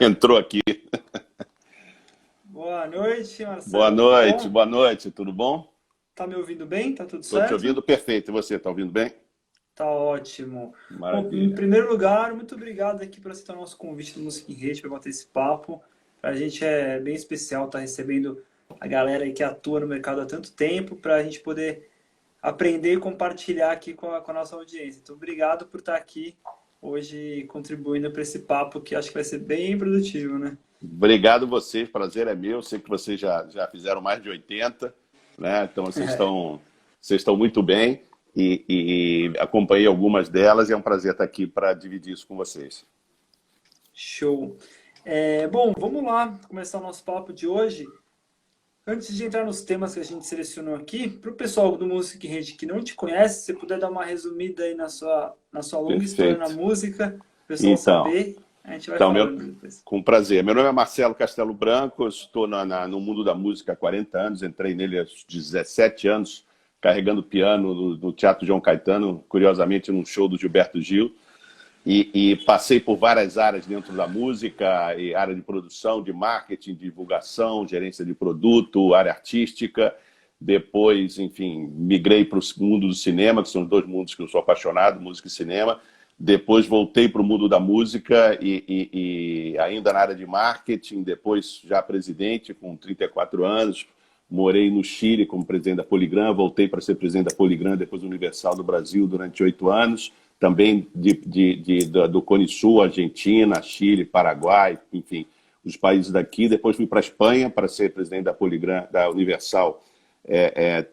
entrou aqui. Boa noite, Marcelo. Tudo Boa bom? noite, tudo bom? Tá me ouvindo bem? Tá tudo Estou te certo? ouvindo perfeito. E você, está ouvindo bem? Tá ótimo. Bom, em Maravilha. primeiro lugar, muito obrigado aqui por aceitar o nosso convite do Music in Rede para bater esse papo. Pra gente é bem especial estar recebendo a galera aí que atua no mercado há tanto tempo, para a gente poder aprender e compartilhar aqui com a nossa audiência. Então, obrigado por estar aqui hoje contribuindo para esse papo que acho que vai ser bem produtivo, né? Obrigado a vocês, prazer é meu. Sei que vocês já fizeram mais de 80, né? Então vocês estão muito bem e acompanhei algumas delas e é um prazer estar aqui para dividir isso com vocês. Show. Bom, vamos lá começar o nosso papo de hoje. Antes de entrar nos temas que a gente selecionou aqui, para o pessoal do Music in Rede que não te conhece, se você puder dar uma resumida aí na sua longa história na Perfeito. música, o pessoal Então, saber, a gente vai então falando depois. com prazer. Meu nome é Marcelo Castelo Branco, eu estou no mundo da música há 40 anos, entrei nele aos 17 anos, carregando piano no Teatro João Caetano, curiosamente num show do Gilberto Gil. E passei por várias áreas dentro da música, e área de produção, de marketing, divulgação, gerência de produto, área artística. Depois, enfim, migrei para o mundo do cinema, que são os dois mundos que eu sou apaixonado, música e cinema. Depois voltei para o mundo da música e ainda na área de marketing, depois já presidente com 34 anos. Morei no Chile como presidente da Poligram, voltei para ser presidente da Poligram, depois Universal do Brasil durante 8 anos. Também do Cone Sul, Argentina, Chile, Paraguai, enfim, os países daqui. Depois fui para a Espanha para ser presidente da Poligram, da Universal,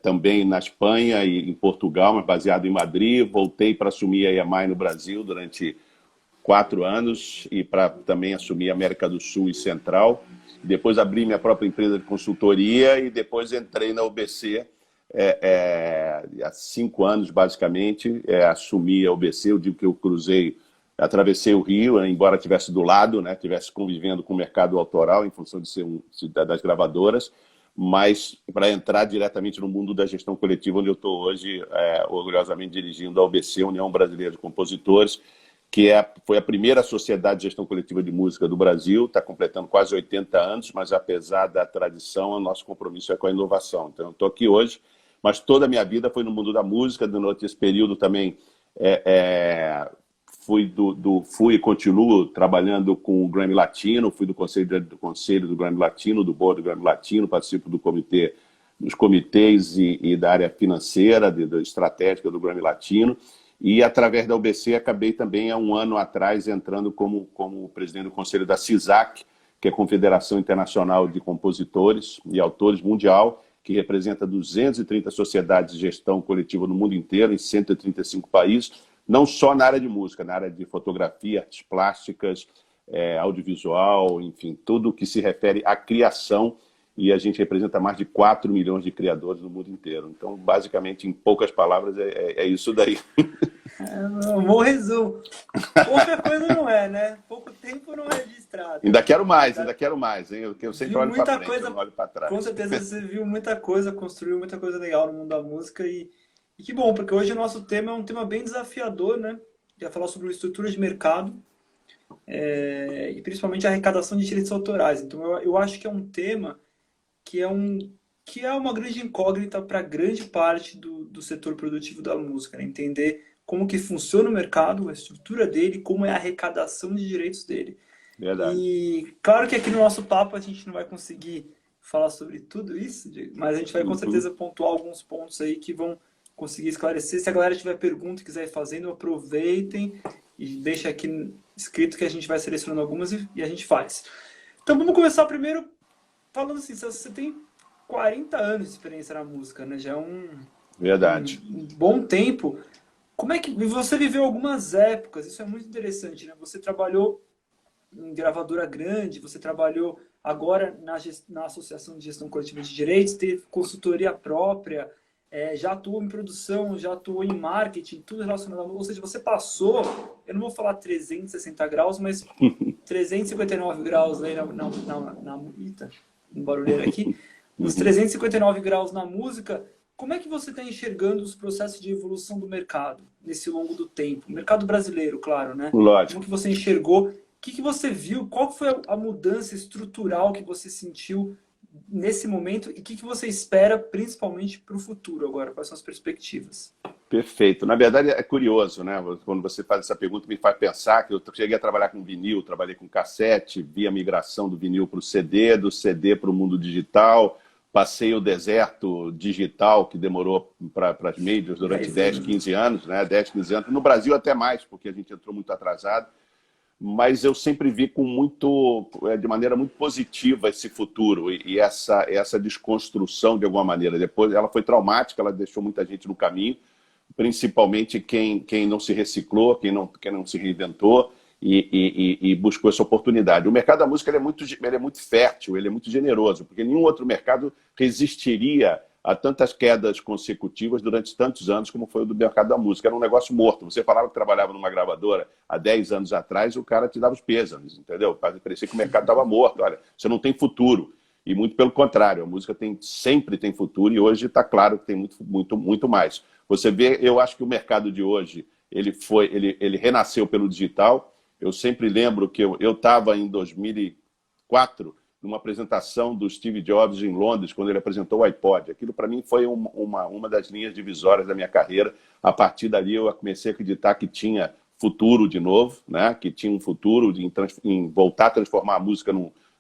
também na Espanha e em Portugal, mas baseado em Madrid. Voltei para assumir a EMI no Brasil durante 4 anos e para também assumir a América do Sul e Central. Depois abri minha própria empresa de consultoria e depois entrei na UBC há 5 anos, basicamente, assumi a UBC. Eu digo que eu atravessei o Rio, embora estivesse do lado, né, estivesse convivendo com o mercado autoral, em função de ser das gravadoras, mas para entrar diretamente no mundo da gestão coletiva, onde eu estou hoje, orgulhosamente dirigindo a UBC, União Brasileira de Compositores, que foi a primeira sociedade de gestão coletiva de música do Brasil, está completando quase 80 anos, mas apesar da tradição, o nosso compromisso é com a inovação. Então, eu estou aqui hoje, mas toda a minha vida foi no mundo da música. Durante esse período também fui e continuo trabalhando com o Grammy Latino, fui do conselho do Grammy Latino, do board do Grammy Latino, participo dos comitês e da área financeira, da estratégica do Grammy Latino. E, através da UBC, acabei também, há 1 ano atrás, entrando como presidente do conselho da CISAC, que é a Confederação Internacional de Compositores e Autores Mundial, que representa 230 sociedades de gestão coletiva no mundo inteiro, em 135 países, não só na área de música, na área de fotografia, artes plásticas, audiovisual, enfim, tudo que se refere à criação, e a gente representa mais de 4 milhões de criadores no mundo inteiro. Então, basicamente, em poucas palavras, é isso daí. Um bom resumo. Pouca coisa não é, né? Pouco tempo não é registrado. Ainda quero mais, hein? Eu sempre Viu olho para muita frente, eu coisa, não olho para trás. com certeza você viu muita coisa, construiu muita coisa legal no mundo da música e que bom, porque hoje o nosso tema é um tema bem desafiador, né? Vai falar sobre estrutura de mercado e principalmente a arrecadação de direitos autorais. Então eu acho que é um tema que é uma grande incógnita para grande parte do setor produtivo da música, né? Entender como que funciona o mercado, a estrutura dele, como é a arrecadação de direitos dele. Verdade. E claro que aqui no nosso papo a gente não vai conseguir falar sobre tudo isso, Diego, mas a gente vai com certeza pontuar alguns pontos aí que vão conseguir esclarecer. Se a galera tiver pergunta e quiser ir fazendo, aproveitem e deixa aqui escrito que a gente vai selecionando algumas e a gente faz. Então vamos começar primeiro falando assim, você tem 40 anos de experiência na música, né? Já é Verdade. um bom tempo. Como é que você viveu algumas épocas? Isso é muito interessante, né? Você trabalhou em gravadora grande, você trabalhou agora na Associação de Gestão Coletiva de Direitos, teve consultoria própria, já atuou em produção, já atuou em marketing, tudo relacionado a... Ou seja, você passou, eu não vou falar 360 graus, mas 359 graus aí eita, um barulheiro aqui, uns 359 graus na música. Como é que você está enxergando os processos de evolução do mercado nesse longo do tempo? O mercado brasileiro, claro, né? Lógico. Como que você enxergou que você viu? Qual foi a mudança estrutural que você sentiu nesse momento e o que você espera principalmente para o futuro agora? Quais são as perspectivas? Perfeito. Na verdade, é curioso, né? Quando você faz essa pergunta, me faz pensar que eu cheguei a trabalhar com vinil, trabalhei com cassete, vi a migração do vinil para o CD, do CD para o mundo digital, passei o deserto digital, que demorou para as mídias durante 10, 15 anos, né? 10, 15 anos. No Brasil até mais, porque a gente entrou muito atrasado. Mas eu sempre vi de maneira muito positiva esse futuro e essa desconstrução de alguma maneira. Depois ela foi traumática, ela deixou muita gente no caminho, principalmente quem não se reciclou, quem não se reinventou e buscou essa oportunidade. O mercado da música ele é muito fértil, ele é muito generoso, porque nenhum outro mercado resistiria a tantas quedas consecutivas durante tantos anos como foi o do mercado da música. Era um negócio morto. Você falava que trabalhava numa gravadora há 10 anos atrás, o cara te dava os pêsames, entendeu? Parecia que o mercado estava morto. Olha, você não tem futuro. E muito pelo contrário, a música sempre tem futuro e hoje está claro que tem muito mais. Você vê, eu acho que o mercado de hoje, ele renasceu pelo digital. Eu sempre lembro que eu estava em 2004 numa apresentação do Steve Jobs em Londres, quando ele apresentou o iPod. Aquilo, para mim, foi uma das linhas divisórias da minha carreira. A partir dali, eu comecei a acreditar que tinha futuro de novo, né? Que tinha um futuro em voltar a transformar a música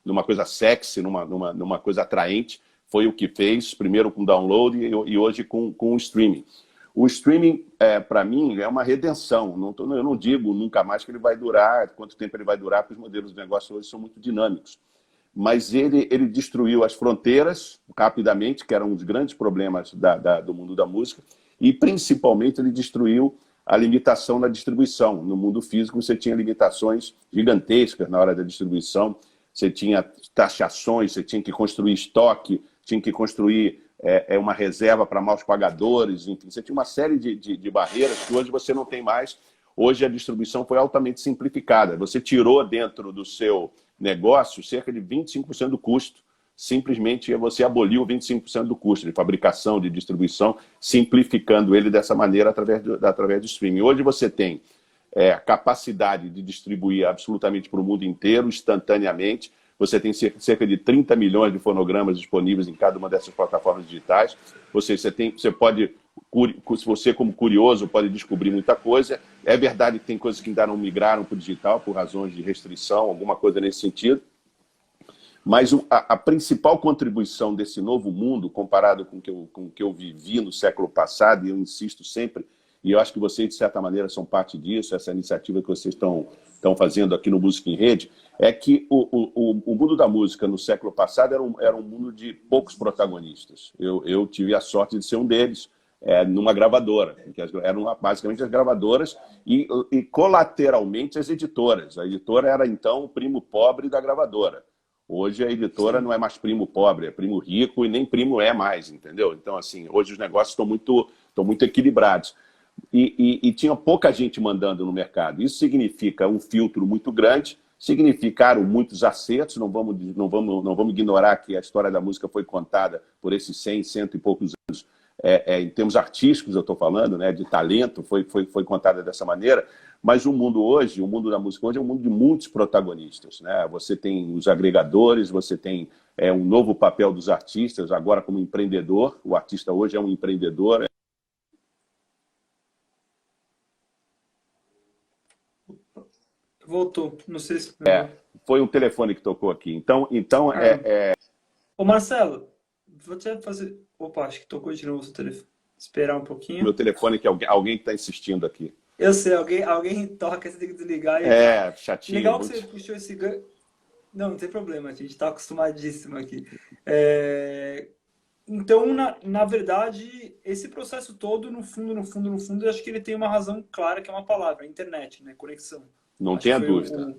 numa coisa sexy, numa coisa atraente. Foi o que fez, primeiro com download e hoje com o streaming. O streaming, para mim, é uma redenção. Eu não digo nunca mais que ele vai durar, quanto tempo ele vai durar, porque os modelos de negócio hoje são muito dinâmicos. Mas ele destruiu as fronteiras rapidamente, que eram um dos grandes problemas do mundo da música, e principalmente ele destruiu a limitação na distribuição. No mundo físico você tinha limitações gigantescas na hora da distribuição, você tinha taxações, você tinha que construir estoque, tinha que construir uma reserva para maus pagadores, enfim, você tinha uma série de barreiras que hoje você não tem mais. Hoje a distribuição foi altamente simplificada. Você tirou dentro do seu negócio cerca de 25% do custo. Simplesmente você aboliu 25% do custo de fabricação, de distribuição, simplificando ele dessa maneira através do streaming. Hoje você tem a capacidade de distribuir absolutamente para o mundo inteiro, instantaneamente. Você tem cerca de 30 milhões de fonogramas disponíveis em cada uma dessas plataformas digitais. Você pode, se você como curioso, pode descobrir muita coisa. É verdade que tem coisas que ainda não migraram para o digital por razões de restrição, alguma coisa nesse sentido. Mas a principal contribuição desse novo mundo, comparado com o que eu vivi no século passado, e eu insisto sempre, e eu acho que vocês, de certa maneira, são parte disso, essa iniciativa que vocês estão fazendo aqui no Música em Rede, é que o mundo da música no século passado era um mundo de poucos protagonistas. Eu tive a sorte de ser um deles, numa gravadora, que eram basicamente as gravadoras e colateralmente as editoras. A editora era, então, o primo pobre da gravadora. Hoje a editora não é mais primo pobre, é primo rico e nem primo é mais, entendeu? Então, assim, hoje os negócios estão muito equilibrados. E tinha pouca gente mandando no mercado. Isso significa um filtro muito grande, significaram muitos acertos, não vamos ignorar que a história da música foi contada por esses 100 e poucos anos, em termos artísticos eu estou falando, né, de talento, foi contada dessa maneira, mas o mundo da música hoje é um mundo de muitos protagonistas, né? Você tem os agregadores, você tem um novo papel dos artistas, agora como empreendedor, o artista hoje é um empreendedor. Voltou, não sei se... Foi um telefone que tocou aqui. Então Ô Marcelo, vou te fazer... Opa, acho que tocou de novo o seu telefone. Esperar um pouquinho. Meu telefone que alguém está insistindo aqui. Eu sei, alguém toca, você tem que desligar. Chatinho. Legal que você puxou esse gancho. Não tem problema, a gente está acostumadíssimo aqui. Então, na verdade, esse processo todo, no fundo, eu acho que ele tem uma razão clara, que é uma palavra, a internet, né? Conexão. Não tenha dúvida.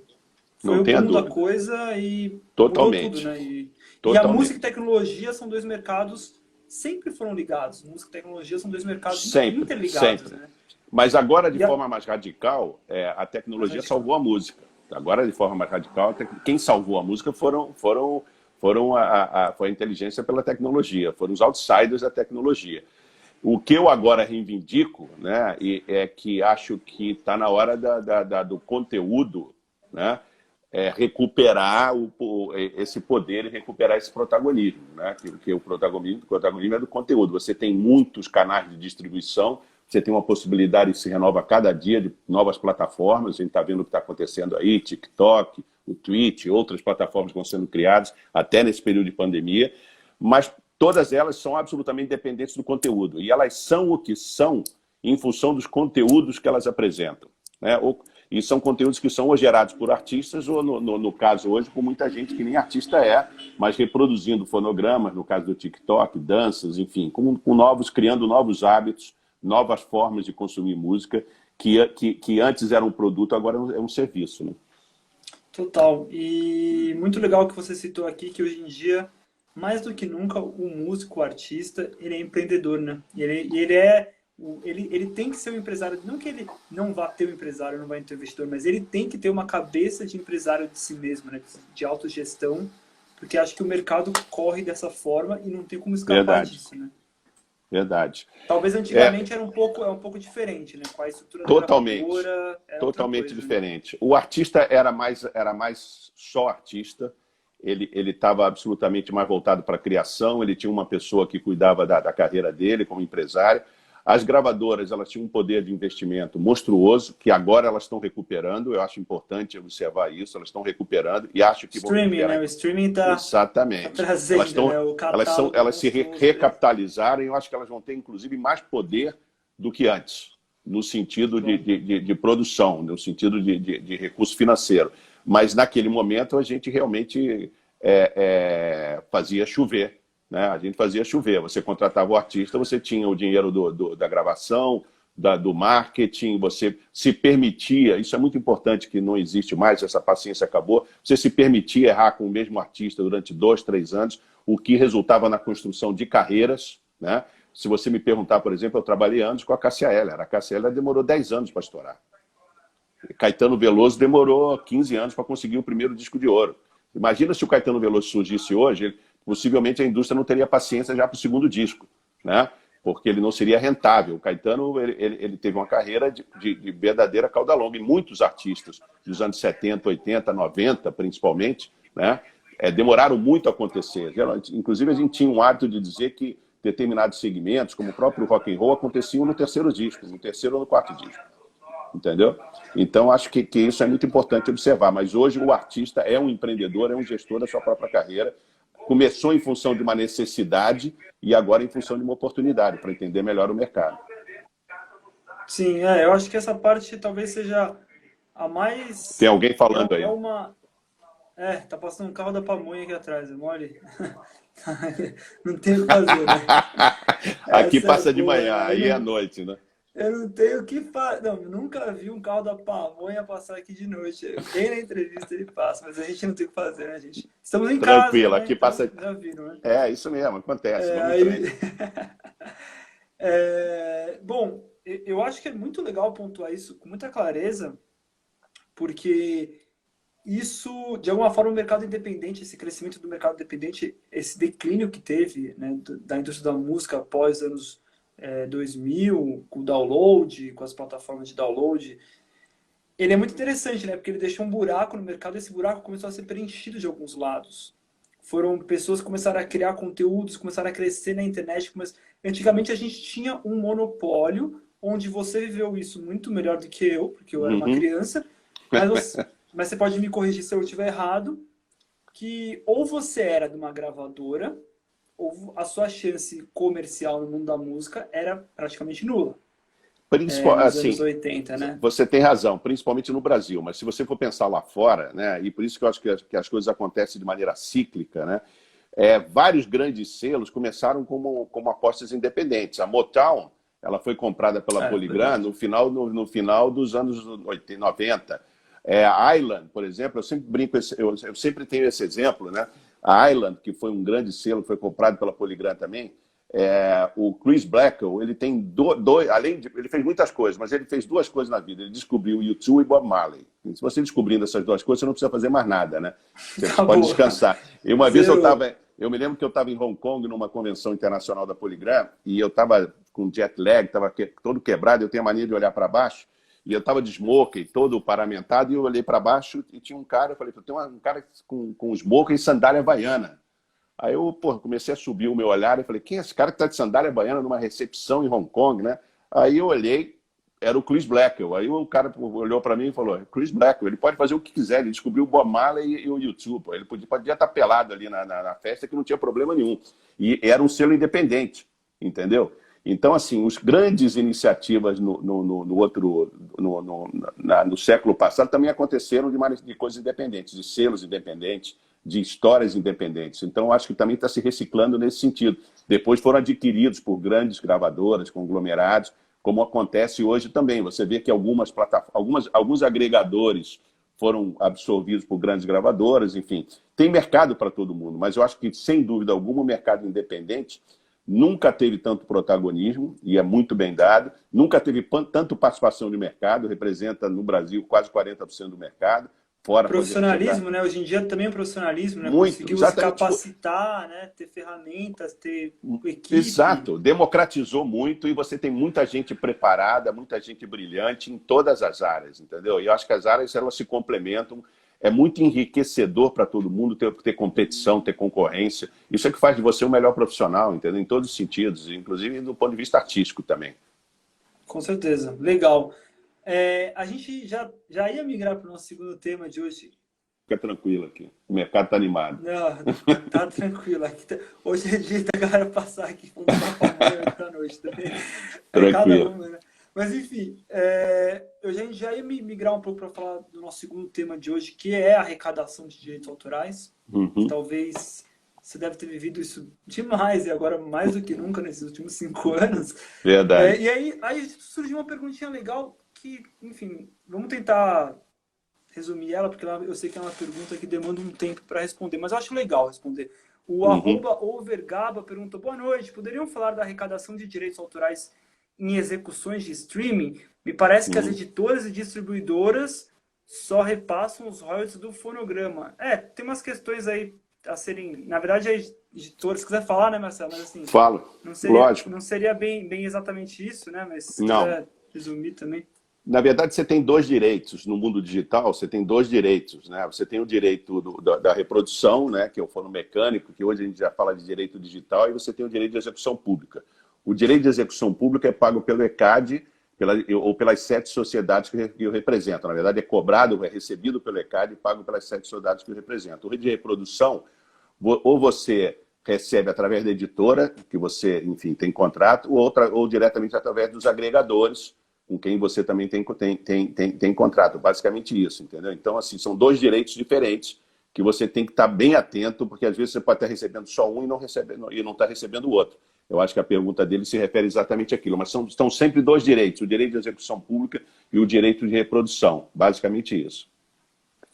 Foi o boom da coisa e totalmente. Mudou tudo, né? E a música e tecnologia são dois mercados, sempre foram ligados. Música e tecnologia são dois mercados interligados. Né? Mas agora, de forma mais radical, a tecnologia salvou a música. Agora, de forma mais radical, quem salvou a música foi a inteligência pela tecnologia, foram os outsiders da tecnologia. O que eu agora reivindico, né, é que acho que está na hora do conteúdo, né, recuperar esse poder e recuperar esse protagonismo, né? Que o protagonismo é do conteúdo. Você tem muitos canais de distribuição, você tem uma possibilidade que se renova a cada dia de novas plataformas. A gente está vendo o que está acontecendo aí, TikTok, o Twitch, outras plataformas que estão sendo criadas, até nesse período de pandemia, mas todas elas são absolutamente dependentes do conteúdo. E elas são o que são em função dos conteúdos que elas apresentam, né? E são conteúdos que são ou gerados por artistas, ou no caso hoje, por muita gente que nem artista mas reproduzindo fonogramas, no caso do TikTok, danças, enfim, criando novos hábitos, novas formas de consumir música, que antes era um produto, agora é um serviço, né? Total. E muito legal que você citou aqui que hoje em dia, mais do que nunca, o músico, o artista, ele é empreendedor, né? E ele tem que ser um empresário. Não que ele não vá ter um empresário, não vai ter um investidor, mas ele tem que ter uma cabeça de empresário de si mesmo, né? De autogestão, porque acho que o mercado corre dessa forma e não tem como escapar disso, né? Verdade. Talvez antigamente era um pouco diferente, né? Com a estrutura da gravadora, era totalmente coisa, diferente. Né? O artista era mais só artista, ele estava absolutamente mais voltado para a criação, ele tinha uma pessoa que cuidava da carreira dele como empresário. As gravadoras, elas tinham um poder de investimento monstruoso, que agora elas estão recuperando. Eu acho importante observar isso. Elas estão recuperando e acho que vão recuperar. Né? O streaming está Exatamente. trazendo, né? O catálogo. Elas se recapitalizaram e eu acho que elas vão ter, inclusive, mais poder do que antes, no sentido de produção, no sentido de recurso financeiro. Mas, naquele momento, a gente realmente fazia chover. Né? A gente fazia chover, você contratava o artista, você tinha o dinheiro da gravação, do marketing, você se permitia, isso é muito importante que não existe mais, essa paciência acabou, você se permitia errar com o mesmo artista durante 2, 3 anos, o que resultava na construção de carreiras, né? Se você me perguntar, por exemplo, eu trabalhei anos com a Cássia Eller, demorou 10 anos para estourar. Caetano Veloso demorou 15 anos para conseguir o primeiro disco de ouro. Imagina se o Caetano Veloso surgisse hoje, possivelmente a indústria não teria paciência já para o segundo disco, né? Porque ele não seria rentável. O Caetano ele teve uma carreira de verdadeira cauda longa, e muitos artistas dos anos 70, 80, 90, principalmente, né? Demoraram muito a acontecer. Inclusive, a gente tinha um hábito de dizer que determinados segmentos, como o próprio rock and roll, aconteciam no terceiro disco, no terceiro ou no quarto disco. Entendeu? Então, acho que isso é muito importante observar. Mas hoje o artista é um empreendedor, é um gestor da sua própria carreira. Começou em função de uma necessidade e agora em função de uma oportunidade para entender melhor o mercado. Sim, eu acho que essa parte talvez seja a mais... Tem alguém falando aí. Tá passando um carro da pamonha aqui atrás, é mole? Não tem o que fazer, né? Aqui passa de manhã, aí é à noite, né? Eu não tenho o que fazer. Não, eu nunca vi um carro da pamonha passar aqui de noite. Bem na entrevista ele passa, mas a gente não tem o que fazer, né, gente? Estamos em casa. Tranquilo, né? aqui Então, passa. Já viram, né? Isso mesmo, acontece. Bom, eu acho que é muito legal pontuar isso com muita clareza, porque isso, de alguma forma, o mercado independente, esse crescimento do mercado independente, esse declínio que teve, né, da indústria da música após anos 2000, com o download, com as plataformas de download, ele é muito interessante, né? Porque ele deixou um buraco no mercado e esse buraco começou a ser preenchido de alguns lados. Foram pessoas que começaram a criar conteúdos, começaram a crescer na internet. Antigamente a gente tinha um monopólio, onde você viveu isso muito melhor do que eu, porque eu era uma criança, mas você pode me corrigir se eu estiver errado, que ou você era de uma gravadora, ou a sua chance comercial no mundo da música era praticamente nula. Nos anos 80, né? Você tem razão, principalmente no Brasil, mas se você for pensar lá fora, né, e por isso que eu acho que as coisas acontecem de maneira cíclica, né, vários grandes selos começaram como apostas independentes. A Motown, ela foi comprada pela Polygram no final dos anos 80, 90. A Island, por exemplo, eu sempre brinco, eu sempre tenho esse exemplo, né? A Island, que foi um grande selo, foi comprado pela Polygram também. O Chris Blackwell, ele tem ele fez muitas coisas, mas ele fez 2 coisas na vida. Ele descobriu U2 e Bob Marley. E se você descobrindo essas 2 coisas, você não precisa fazer mais nada, né? Você pode descansar. E uma vez eu me lembro que eu estava em Hong Kong numa convenção internacional da Polygram e eu estava com jet lag, estava todo quebrado, eu tenho a mania de olhar para baixo. e eu estava de smoking, todo paramentado, e eu olhei para baixo e tinha um cara, eu falei, tem um cara com smoking e sandália havaiana. Aí eu, pô, comecei a subir o meu olhar e falei, quem é esse cara que está de sandália havaiana numa recepção em Hong Kong, né? Aí eu olhei, era o Chris Blackwell. Aí o cara olhou para mim e falou, Chris Blackwell, ele pode fazer o que quiser, ele descobriu o Bob Marley e o YouTube. Ele podia estar pelado ali na festa, que não tinha problema nenhum. E era um selo independente, entendeu? Então, assim, as grandes iniciativas no século passado também aconteceram de coisas independentes, de selos independentes, de histórias independentes. Então, acho que também está se reciclando nesse sentido. Depois foram adquiridos por grandes gravadoras, conglomerados, como acontece hoje também. Você vê que alguns agregadores foram absorvidos por grandes gravadoras, enfim. Tem mercado para todo mundo, mas eu acho que, sem dúvida alguma, o mercado independente nunca teve tanto protagonismo, e é muito bem dado, nunca teve tanto participação de mercado, representa no Brasil quase 40% do mercado. Fora profissionalismo, né? Hoje em dia também é profissionalismo, né? Muito, conseguiu se capacitar, né? Ter ferramentas, ter equipe. Exato, democratizou muito e você tem muita gente preparada, muita gente brilhante em todas as áreas, entendeu? E eu acho que as áreas elas se complementam, é muito enriquecedor para todo mundo ter competição, ter concorrência. Isso é que faz de você um melhor profissional, entendeu? Em todos os sentidos, inclusive do ponto de vista artístico também. Com certeza, legal. A gente já ia migrar para o nosso segundo tema de hoje. Fica tranquilo aqui, o mercado está animado. Não, tá tranquilo. Hoje é dia da galera passar aqui para a noite também. Tranquilo. Né? Mas, enfim, a gente já ia migrar um pouco para falar do nosso segundo tema de hoje, que é a arrecadação de direitos autorais. Talvez você deve ter vivido isso demais, e agora mais do que nunca nesses últimos 5 anos. Verdade. E aí surgiu uma perguntinha legal que, enfim, vamos tentar resumir ela, porque eu sei que é uma pergunta que demanda um tempo para responder, mas eu acho legal responder. O @overgaba perguntou, boa noite, poderiam falar da arrecadação de direitos autorais em execuções de streaming? Me parece que as editoras e distribuidoras só repassam os royalties do fonograma. Tem umas questões aí a serem... Na verdade, as editoras, se quiser falar, né, Marcelo? Mas assim... Falo, lógico. Não seria bem exatamente isso, né? Mas se não. quiser resumir também... Na verdade, você tem 2 direitos. No mundo digital, você tem 2 direitos, né? Você tem o direito da reprodução, né? Que é o fonomecânico, que hoje a gente já fala de direito digital, e você tem o direito de execução pública. O direito de execução pública é pago pelo ECAD ou pelas 7 sociedades que eu represento. Na verdade, é cobrado, é recebido pelo ECAD e pago pelas 7 sociedades que eu represento. O direito de reprodução, ou você recebe através da editora, que você, enfim, tem contrato, ou diretamente através dos agregadores, com quem você também tem contrato. Basicamente isso, entendeu? Então, assim, são 2 direitos diferentes que você tem que estar bem atento, porque às vezes você pode estar recebendo só um e não está recebendo o outro. Eu acho que a pergunta dele se refere exatamente àquilo, mas estão sempre 2 direitos, o direito de execução pública e o direito de reprodução. Basicamente isso.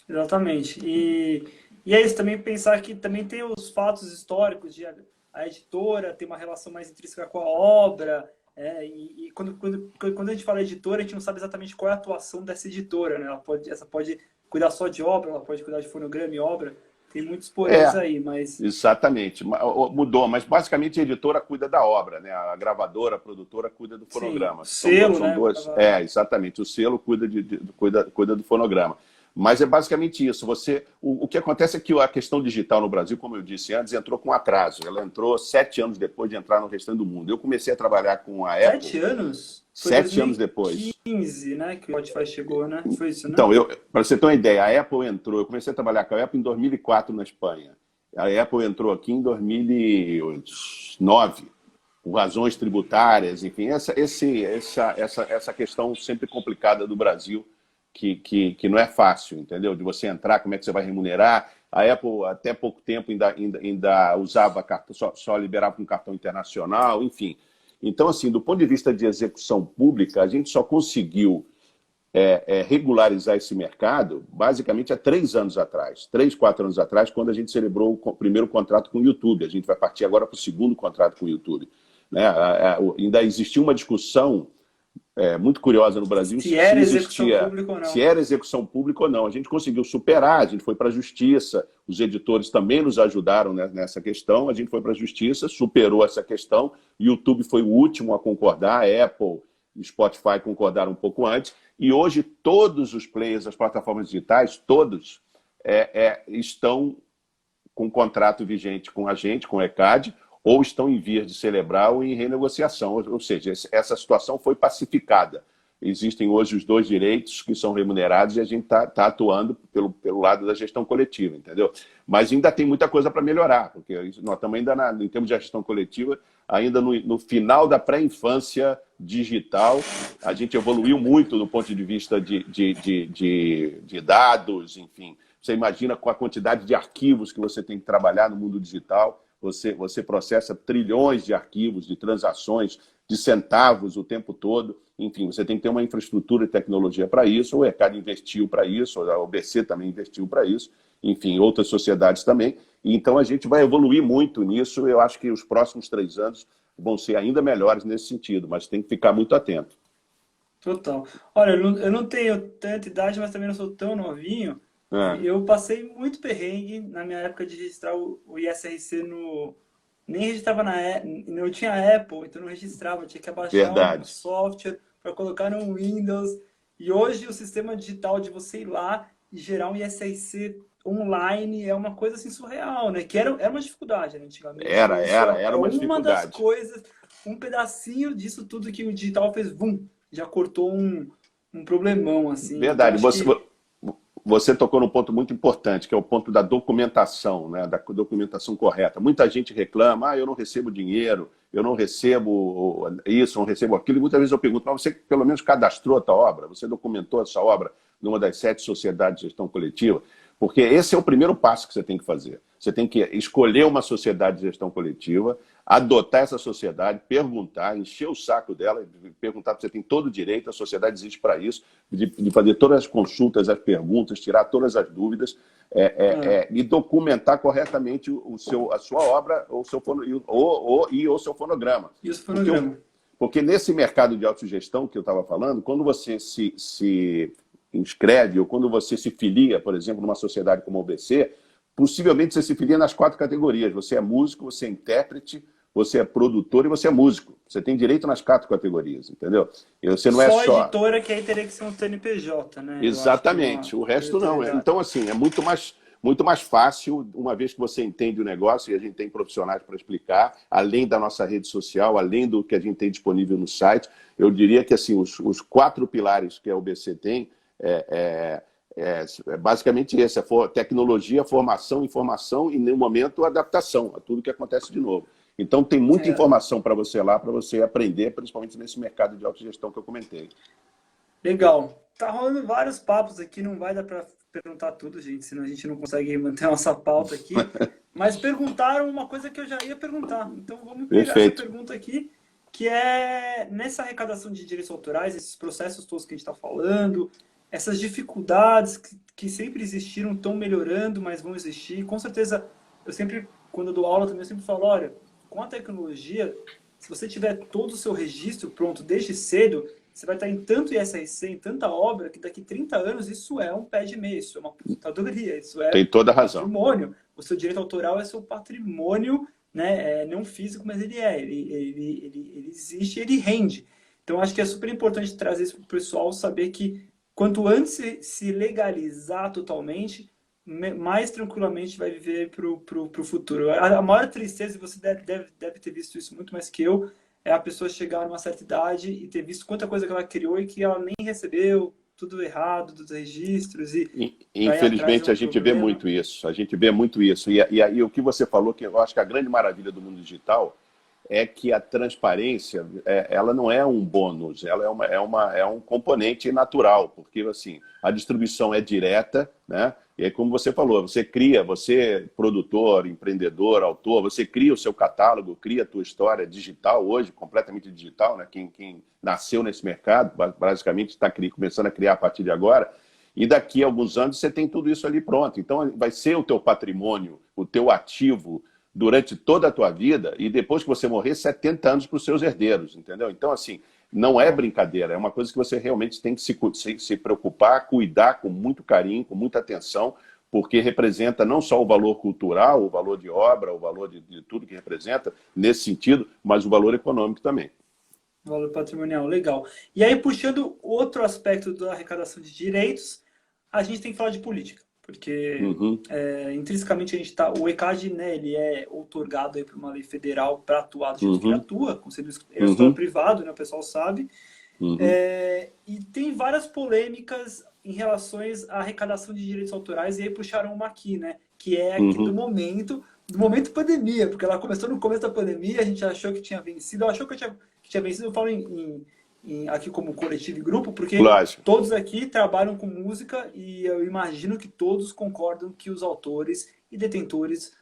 Exatamente. E é isso, também pensar que também tem os fatos históricos de a editora ter uma relação mais intrínseca com a obra. E quando a gente fala editora, a gente não sabe exatamente qual é a atuação dessa editora, né? Ela pode cuidar só de obra, ela pode cuidar de fonograma e obra. Tem muitos poréns aí, mas... Exatamente. Mudou, mas basicamente a editora cuida da obra, né? A gravadora, a produtora cuida do fonograma. Sim, selo, né? Exatamente. O selo cuida do fonograma. Mas é basicamente isso. O que acontece é que a questão digital no Brasil, como eu disse antes, entrou com atraso. Ela entrou 7 anos depois de entrar no restante do mundo. Eu comecei a trabalhar com a Apple... 7 anos? 7 anos depois. 15, né? Que o Spotify chegou, né? Foi isso, né? Então, para você ter uma ideia, a Apple entrou... Eu comecei a trabalhar com a Apple em 2004 na Espanha. A Apple entrou aqui em 2009, por razões tributárias, enfim. Essa questão sempre complicada do Brasil, que não é fácil, entendeu? De você entrar, como é que você vai remunerar. A Apple, até pouco tempo, ainda usava cartão, só liberava com cartão internacional, enfim. Então, assim, do ponto de vista de execução pública, a gente só conseguiu regularizar esse mercado, basicamente, há 3 anos atrás. 3, 4 anos atrás, quando a gente celebrou o primeiro contrato com o YouTube. A gente vai partir agora para o segundo contrato com o YouTube. Né? Ainda existia uma discussão muito curiosa no Brasil se era execução pública ou não. Se era execução pública ou não. A gente conseguiu superar, a gente foi para a justiça, os editores também nos ajudaram nessa questão, a gente foi para a justiça, superou essa questão, o YouTube foi o último a concordar, a Apple Spotify concordaram um pouco antes, e hoje todos os players, as plataformas digitais, todos estão com contrato vigente com a gente, com o ECAD, ou estão em vias de celebrar ou em renegociação. Ou seja, essa situação foi pacificada. Existem hoje os dois direitos que são remunerados e a gente está atuando pelo lado da gestão coletiva, entendeu? Mas ainda tem muita coisa para melhorar, porque nós estamos ainda, em termos de gestão coletiva, ainda no final da pré-infância digital. A gente evoluiu muito do ponto de vista de dados, enfim. Você imagina com a quantidade de arquivos que você tem que trabalhar no mundo digital. Você processa trilhões de arquivos, de transações, de centavos o tempo todo. Enfim, você tem que ter uma infraestrutura e tecnologia para isso. O ECAD investiu para isso, a OBC também investiu para isso. Enfim, outras sociedades também. E então a gente vai evoluir muito nisso. Eu acho que os próximos 3 anos vão ser ainda melhores nesse sentido, mas tem que ficar muito atento. Total. Olha, eu não tenho tanta idade, mas também não sou tão novinho. Eu passei muito perrengue na minha época de registrar o ISRC no... Nem registrava não tinha Apple, então não registrava, tinha que abaixar um software para colocar no Windows. E hoje o sistema digital de você ir lá e gerar um ISRC online é uma coisa assim surreal, né? Que era uma dificuldade, né, antigamente. Era uma dificuldade. Uma das coisas, um pedacinho disso tudo que o digital fez, já cortou um problemão, assim. Verdade. Você tocou num ponto muito importante, que é o ponto da documentação, né? Da documentação correta. Muita gente reclama, eu não recebo dinheiro, eu não recebo isso, não recebo aquilo. E muitas vezes eu pergunto, mas você pelo menos cadastrou a tua obra? Você documentou essa obra numa das 7 sociedades de gestão coletiva? Porque esse é o primeiro passo que você tem que fazer. Você tem que escolher uma sociedade de gestão coletiva, adotar essa sociedade, perguntar, encher o saco dela, perguntar, você tem todo o direito, a sociedade existe para isso, de fazer todas as consultas, as perguntas, tirar todas as dúvidas, e documentar corretamente a sua obra ou o seu fonograma. E o seu fonograma. Porque nesse mercado de autogestão que eu estava falando, quando você se inscreve ou quando você se filia, por exemplo, numa sociedade como a OBC, possivelmente você se filia nas 4 categorias. Você é músico, você é intérprete, você é produtor e você é músico. Você tem direito nas 4 categorias, entendeu? E você não só a editora que aí teria que ser um CNPJ, né? Exatamente. O resto não. Então, assim, é muito mais fácil, uma vez que você entende o negócio, e a gente tem profissionais para explicar, além da nossa rede social, além do que a gente tem disponível no site. Eu diria que assim, os 4 pilares que a OBC tem basicamente esse, tecnologia, formação, informação e, no momento, adaptação a tudo que acontece de novo. Então, tem muita informação para você lá, para você aprender, principalmente nesse mercado de autogestão que eu comentei. Legal. Tá rolando vários papos aqui, não vai dar para perguntar tudo, gente, senão a gente não consegue manter a nossa pauta aqui. Mas perguntaram uma coisa que eu já ia perguntar. Então, vamos pegar essa pergunta aqui, que é nessa arrecadação de direitos autorais, esses processos todos que a gente está falando, essas dificuldades que sempre existiram estão melhorando, mas vão existir. Com certeza, eu sempre, quando eu dou aula também, eu sempre falo, olha, com a tecnologia, se você tiver todo o seu registro pronto desde cedo, você vai estar em tanto ISRC, em tanta obra, que daqui 30 anos isso é um pé de meia, isso é uma aposentadoria, isso é tem toda a razão. Patrimônio. O seu direito autoral é seu patrimônio, né? Não físico, mas ele existe, ele rende. Então, acho que é super importante trazer isso para o pessoal, saber que quanto antes se legalizar totalmente, mais tranquilamente vai viver para o futuro. A maior tristeza, e você deve ter visto isso muito mais que eu, é a pessoa chegar numa certa idade e ter visto quanta coisa que ela criou e que ela nem recebeu, tudo errado, dos registros. Infelizmente, a gente vê muito isso. A gente vê muito isso. E aí, o que você falou, que eu acho que a grande maravilha do mundo digital é que a transparência, ela não é um bônus, ela é um componente natural, porque assim, a distribuição é direta, né? E aí, como você falou, você cria, você produtor, empreendedor, autor, você cria o seu catálogo, cria a tua história digital hoje, completamente digital, né? Quem nasceu nesse mercado, basicamente está começando a criar a partir de agora, e daqui a alguns anos você tem tudo isso ali pronto. Então, vai ser o teu patrimônio, o teu ativo, durante toda a tua vida, e depois que você morrer, 70 anos para os seus herdeiros, entendeu? Então, assim, não é brincadeira, é uma coisa que você realmente tem que se preocupar, cuidar com muito carinho, com muita atenção, porque representa não só o valor cultural, o valor de obra, o valor de tudo que representa, nesse sentido, mas o valor econômico também. Valor patrimonial, legal. E aí, puxando outro aspecto da arrecadação de direitos, a gente tem que falar de política, porque Uhum, intrinsecamente a gente tá, o ECAD, né, ele é outorgado aí por uma lei federal para atuar do jeito que ele uhum, atua, conselho executor uhum, privado, né, o pessoal sabe. uhum, E tem várias polêmicas em relação à arrecadação de direitos autorais, e aí puxaram uma aqui, né? Que é aqui uhum. do momento pandemia, porque ela começou no começo da pandemia, a gente achou que tinha vencido, achou que tinha vencido, eu falo aqui como coletivo e grupo, porque Lógico. todos aqui trabalham com música e eu imagino que todos concordam que os autores e detentores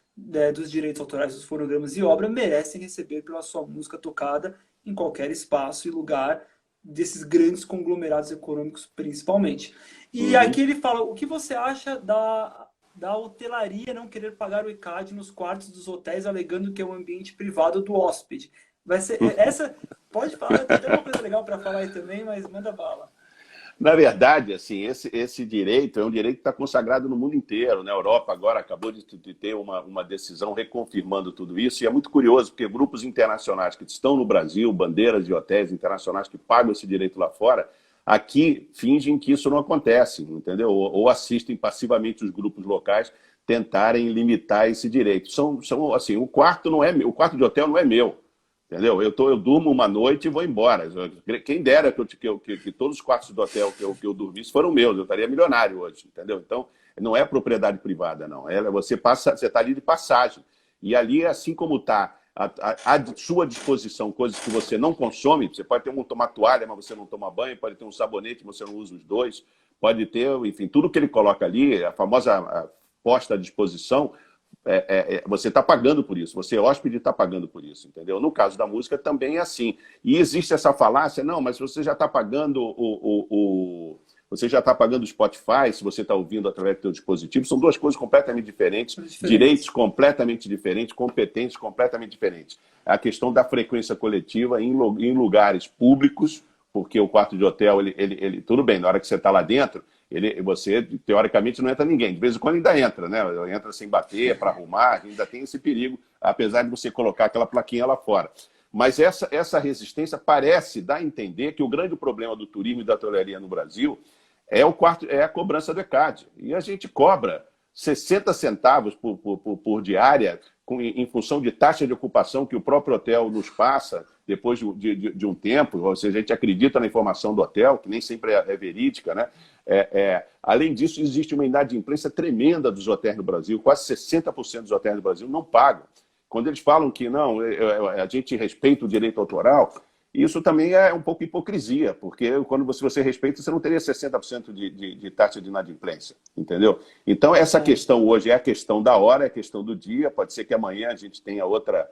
dos direitos autorais dos fonogramas e obra merecem receber pela sua música tocada em qualquer espaço e lugar desses grandes conglomerados econômicos, principalmente. E aqui Uhum. ele fala, o que você acha da hotelaria não querer pagar o ICAD nos quartos dos hotéis, alegando que é um ambiente privado do hóspede? Vai ser essa. Pode falar, tem até uma coisa legal para falar aí também, mas manda bala. Na verdade, assim, esse direito é um direito que está consagrado no mundo inteiro. Na Europa agora acabou de ter uma decisão reconfirmando tudo isso, e é muito curioso, porque grupos internacionais que estão no Brasil, bandeiras de hotéis internacionais que pagam esse direito lá fora, aqui fingem que isso não acontece, entendeu? Ou assistem passivamente os grupos locais tentarem limitar esse direito. Assim, o quarto não é meu, o quarto de hotel não é meu. Entendeu? Eu durmo uma noite e vou embora. Quem dera que todos os quartos do hotel que eu dormisse foram meus, eu estaria milionário hoje, entendeu? Então, não é propriedade privada, não. Você está ali de passagem. E ali, assim como está à sua disposição coisas que você não consome, você pode ter uma toalha, mas você não toma banho, pode ter um sabonete, mas você não usa os dois, pode ter, enfim, tudo que ele coloca ali, a famosa posta à disposição, você está pagando por isso, você hóspede está pagando por isso, entendeu? No caso da música também é assim. E existe essa falácia, não, mas você já está pagando você já está pagando o Spotify, se você está ouvindo através do seu dispositivo, são duas coisas completamente diferentes, direitos Diferentes. completamente diferentes, competências completamente diferentes. A questão da frequência coletiva em lugares públicos, porque o quarto de hotel, tudo bem, na hora que você está lá dentro, você, teoricamente, não entra ninguém. De vez em quando ainda entra, né? Entra sem bater, para arrumar, ainda tem esse perigo, apesar de você colocar aquela plaquinha lá fora. Mas essa resistência parece dar a entender que o grande problema do turismo e da hotelaria no Brasil é a cobrança do ECAD. E a gente cobra 60 centavos por diária em função de taxa de ocupação que o próprio hotel nos passa depois de um tempo, ou seja, a gente acredita na informação do hotel, que nem sempre é verídica, né? Além disso, existe uma inadimplência tremenda dos hotéis no Brasil, quase 60% dos hotéis no Brasil não pagam. Quando eles falam que não, a gente respeita o direito autoral, isso também é um pouco hipocrisia, porque quando você respeita, você não teria 60% de taxa de inadimplência, entendeu? Então, essa questão hoje é a questão da hora, é a questão do dia, pode ser que amanhã a gente tenha outra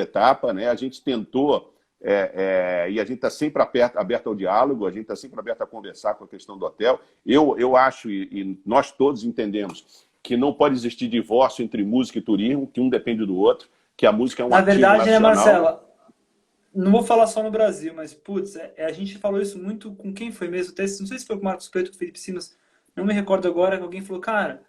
etapa, né? A gente tentou, e a gente está sempre aberto ao diálogo, a gente está sempre aberto a conversar com a questão do hotel. Eu acho, e nós todos entendemos, que não pode existir divórcio entre música e turismo, que um depende do outro, que a música é um Na ativo verdade, né, nacional. Marcela? Não vou falar só no Brasil, mas, putz, a gente falou isso muito com quem foi mesmo. Até, não sei se foi com o Marcos Preto, com o Felipe Simas, não me recordo agora, que alguém falou, cara,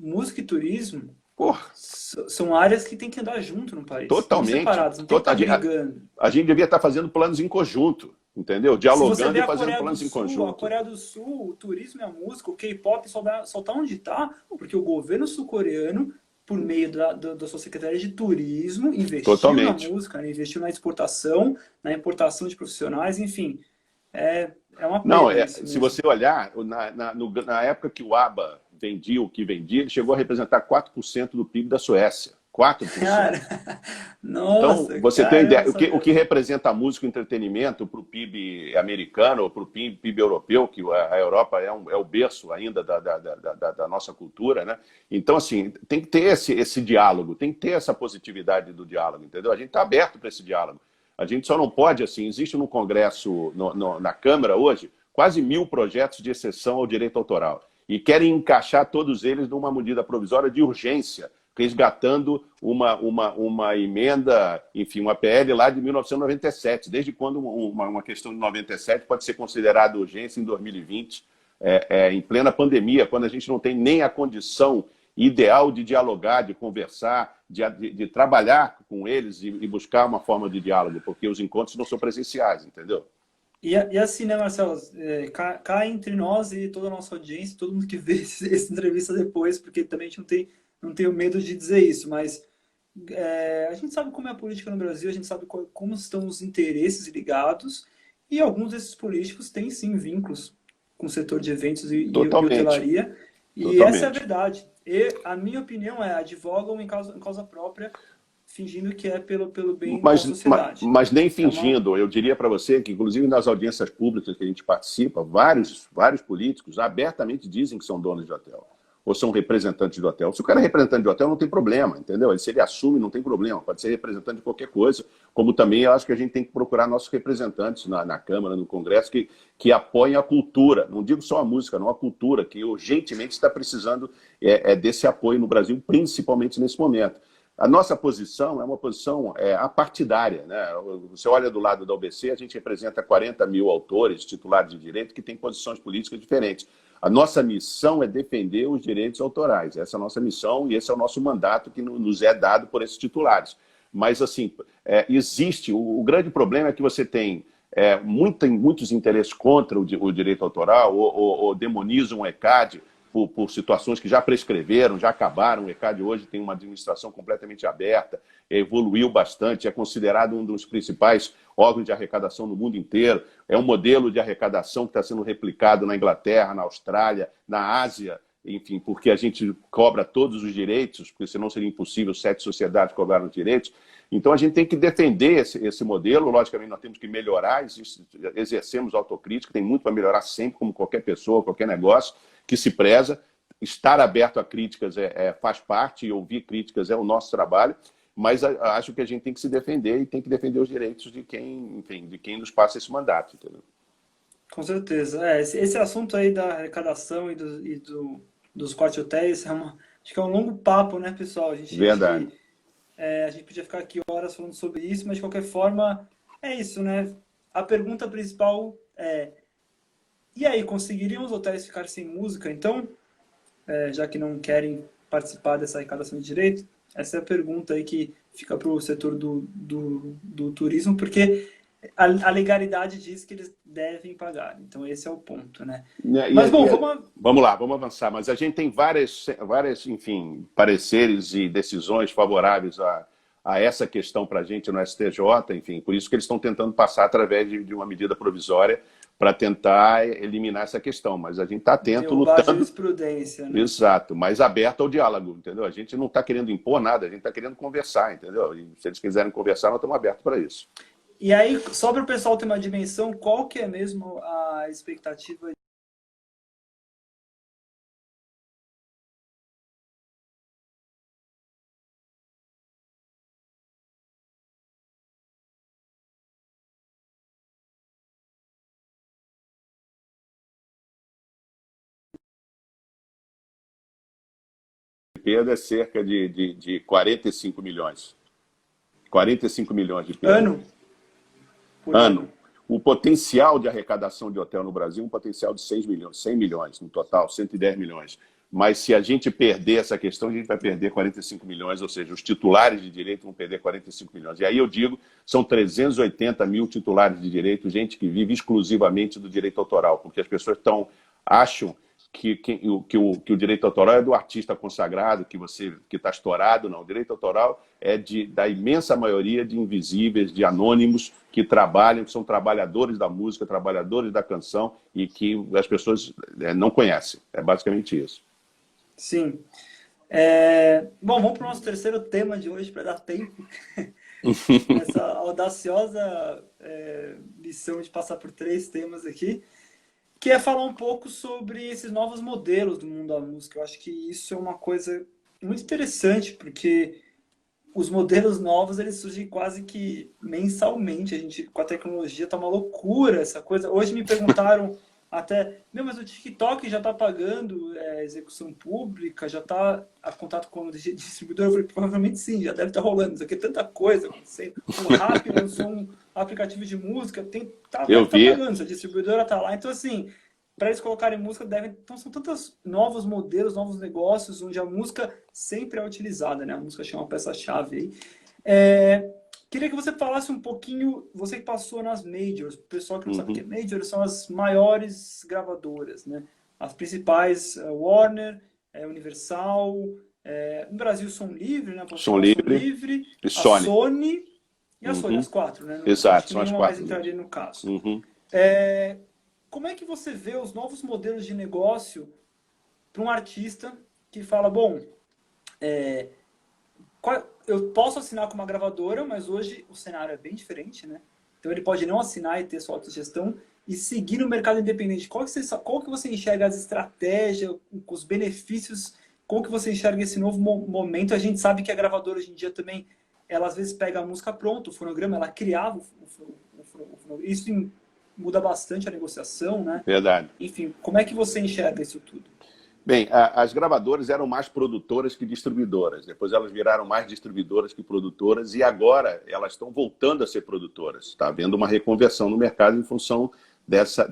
música e turismo Porra, são áreas que tem que andar junto no país, não totalmente. separadas, não tem que estar brigando. A gente devia estar fazendo planos em conjunto, entendeu? Se você Dialogando vê e fazendo planos em A conjunto. Coreia do Sul, o turismo e a música, o K-pop só tá onde tá, porque o governo sul-coreano, por meio da sua Secretaria de Turismo, investiu na Totalmente. música, né? Investiu na exportação, na importação de profissionais, enfim. É uma Não, pena isso se mesmo. você olhar, na época que o ABBA vendia o que vendia, ele chegou a representar 4% do PIB da Suécia. 4%. Cara, Então, nossa, você tem caramba, ideia, o sabia. que representa a música e o entretenimento para o PIB americano ou para o PIB europeu, que a Europa é o berço ainda da nossa cultura, né? Então, assim, tem que ter esse diálogo, tem que ter essa positividade do diálogo, entendeu? A gente está aberto para esse diálogo. A gente só não pode, assim, existe no Congresso, na Câmara hoje, quase 1000 projetos de exceção ao direito autoral. E querem encaixar todos eles numa medida provisória de urgência, resgatando uma emenda, enfim, uma PL lá de 1997. Desde quando uma questão de 97 pode ser considerada urgência em 2020, em plena pandemia, quando a gente não tem nem a condição ideal de dialogar, de conversar, de trabalhar com eles e buscar uma forma de diálogo, porque os encontros não são presenciais, entendeu? E assim, né, Marcelo? Cá entre nós e toda a nossa audiência, todo mundo que vê essa entrevista depois, porque também a gente não tem o medo de dizer isso, mas a gente sabe como é a política no Brasil, a gente sabe como estão os interesses ligados, e alguns desses políticos têm sim vínculos com o setor de eventos e Totalmente. hotelaria, e essa é a Totalmente. verdade. E a minha opinião é, advogam em causa própria, fingindo que é pelo bem da sociedade. Mas nem É uma... fingindo, eu diria para você que, inclusive nas audiências públicas que a gente participa, vários políticos abertamente dizem que são donos de hotel, ou são representantes de hotel. Se o cara é representante de hotel, não tem problema, entendeu? Se ele assume, não tem problema, pode ser representante de qualquer coisa, como também eu acho que a gente tem que procurar nossos representantes na Câmara, no Congresso, que apoiem a cultura, não digo só a música, não, a cultura, que urgentemente está precisando desse apoio no Brasil, principalmente nesse momento. A nossa posição é uma posição apartidária, né? Você olha do lado da UBC, a gente representa 40 mil autores, titulares de direito, que têm posições políticas diferentes. A nossa missão é defender os direitos autorais. Essa é a nossa missão e esse é o nosso mandato que nos é dado por esses titulares. Mas, assim, existe... O grande problema é que você tem muitos interesses contra o direito autoral ou demonizam o ECAD, por situações que já prescreveram, já acabaram. O ECAD hoje tem uma administração completamente aberta, evoluiu bastante, é considerado um dos principais órgãos de arrecadação no mundo inteiro. É um modelo de arrecadação que está sendo replicado na Inglaterra, na Austrália, na Ásia, enfim, porque a gente cobra todos os direitos, porque senão seria impossível 7 sociedades cobrarem os direitos. Então a gente tem que defender esse modelo, logicamente nós temos que melhorar, exercemos autocrítica, tem muito para melhorar sempre, como qualquer pessoa, qualquer negócio que se preza. Estar aberto a críticas faz parte, e ouvir críticas é o nosso trabalho, mas acho que a gente tem que se defender e tem que defender os direitos de quem, enfim, de quem nos passa esse mandato, entendeu? Com certeza. Esse assunto aí da arrecadação dos quartos hotéis acho que é um longo papo, né, pessoal? Verdade. A gente podia ficar aqui horas falando sobre isso, mas de qualquer forma, é isso, né? A pergunta principal é: e aí, conseguiriam os hotéis ficar sem música? Então, já que não querem participar dessa arrecadação de direito, essa é a pergunta aí que fica para o setor do turismo, porque a legalidade diz que eles devem pagar. Então, esse é o ponto, né? Mas, bom, vamos lá, vamos avançar. Mas a gente tem várias, enfim, pareceres e decisões favoráveis a essa questão para a gente no STJ, enfim, por isso que eles estão tentando passar através de uma medida provisória para tentar eliminar essa questão. Mas a gente está atento, lutando. Jurisprudência, né? Exato, mas aberto ao diálogo, entendeu? A gente não está querendo impor nada, a gente está querendo conversar, entendeu? E se eles quiserem conversar, nós estamos abertos para isso. E aí, só para o pessoal ter uma dimensão, qual que é mesmo a expectativa? Perda é cerca de 45 milhões. 45 milhões de perda. Ano? Ano. O potencial de arrecadação de hotel no Brasil é um potencial de 6 milhões, 100 milhões no total, 110 milhões. Mas se a gente perder essa questão, a gente vai perder 45 milhões, ou seja, os titulares de direito vão perder 45 milhões. E aí eu digo, são 380 mil titulares de direito, gente que vive exclusivamente do direito autoral, porque as pessoas acham que o direito autoral é do artista consagrado, que está estourado. Não, o direito autoral é da imensa maioria de invisíveis, de anônimos, que trabalham, que são trabalhadores da música, trabalhadores da canção, e que as pessoas não conhecem. É basicamente isso. Sim. Bom, vamos para o nosso terceiro tema de hoje, para dar tempo. Essa audaciosa missão de passar por 3 temas aqui, que é falar um pouco sobre esses novos modelos do mundo da música. Eu acho que isso é uma coisa muito interessante, porque os modelos novos, eles surgem quase que mensalmente. Com a tecnologia, tá uma loucura essa coisa. Hoje me perguntaram até, mas o TikTok já tá pagando execução pública, já tá a contato com o distribuidor? Eu falei, provavelmente sim, já deve estar rolando. Isso aqui é tanta coisa acontecendo. O Rappi lançou um aplicativo de música, tá pagando, a distribuidora tá lá. Então, assim, para eles colocarem música, então são tantos novos modelos, novos negócios, onde a música sempre é utilizada, né? A música chama uma peça-chave aí. Queria que você falasse um pouquinho, você que passou nas majors, o pessoal que não sabe o que é majors, são as maiores gravadoras, né? As principais, Warner, Universal, no Brasil Som Livre, né? Som Livre e Sony. A Sony e a Sony, as quatro, né? Exato, são as nenhuma mais quatro. entraria no caso. Como é que você vê os novos modelos de negócio para um artista que fala, bom, eu posso assinar com uma gravadora, mas hoje o cenário é bem diferente, né? Então ele pode não assinar e ter sua autogestão e seguir no mercado independente. Qual que você enxerga as estratégias, os benefícios, como que você enxerga esse novo momento? A gente sabe que a gravadora hoje em dia também, ela às vezes pega a música pronta, o fonograma, ela criava isso muda bastante a negociação, né? Verdade. Enfim, como é que você enxerga isso tudo? Bem, as gravadoras eram mais produtoras que distribuidoras. Depois elas viraram mais distribuidoras que produtoras e agora elas estão voltando a ser produtoras. Está havendo uma reconversão no mercado em função dessa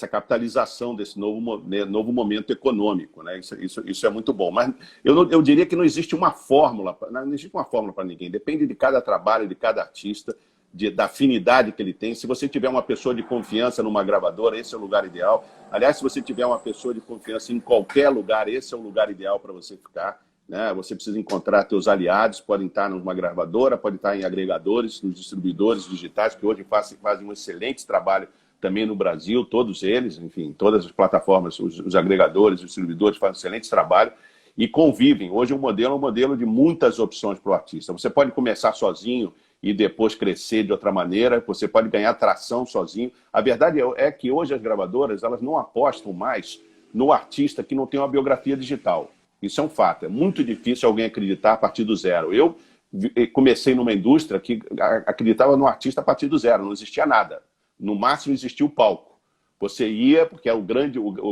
capitalização, desse novo momento econômico, né? Isso é muito bom. Mas eu diria que não existe uma fórmula, não existe uma fórmula para ninguém. Depende de cada trabalho, de cada artista, da afinidade que ele tem. Se você tiver uma pessoa de confiança numa gravadora, esse é o lugar ideal. Aliás, se você tiver uma pessoa de confiança em qualquer lugar, esse é o lugar ideal para você ficar, né? Você precisa encontrar seus aliados, podem estar numa gravadora, podem estar em agregadores, nos distribuidores digitais, que hoje fazem um excelente trabalho também no Brasil, todos eles, enfim, todas as plataformas, os agregadores, os distribuidores fazem um excelente trabalho e convivem. Hoje o modelo é um modelo de muitas opções para o artista. Você pode começar sozinho e depois crescer de outra maneira, você pode ganhar tração sozinho. A verdade é que hoje as gravadoras elas não apostam mais no artista que não tem uma biografia digital. Isso é um fato. É muito difícil alguém acreditar a partir do zero. Eu comecei numa indústria que acreditava no artista a partir do zero, não existia nada. No máximo existia o palco. Você ia, porque o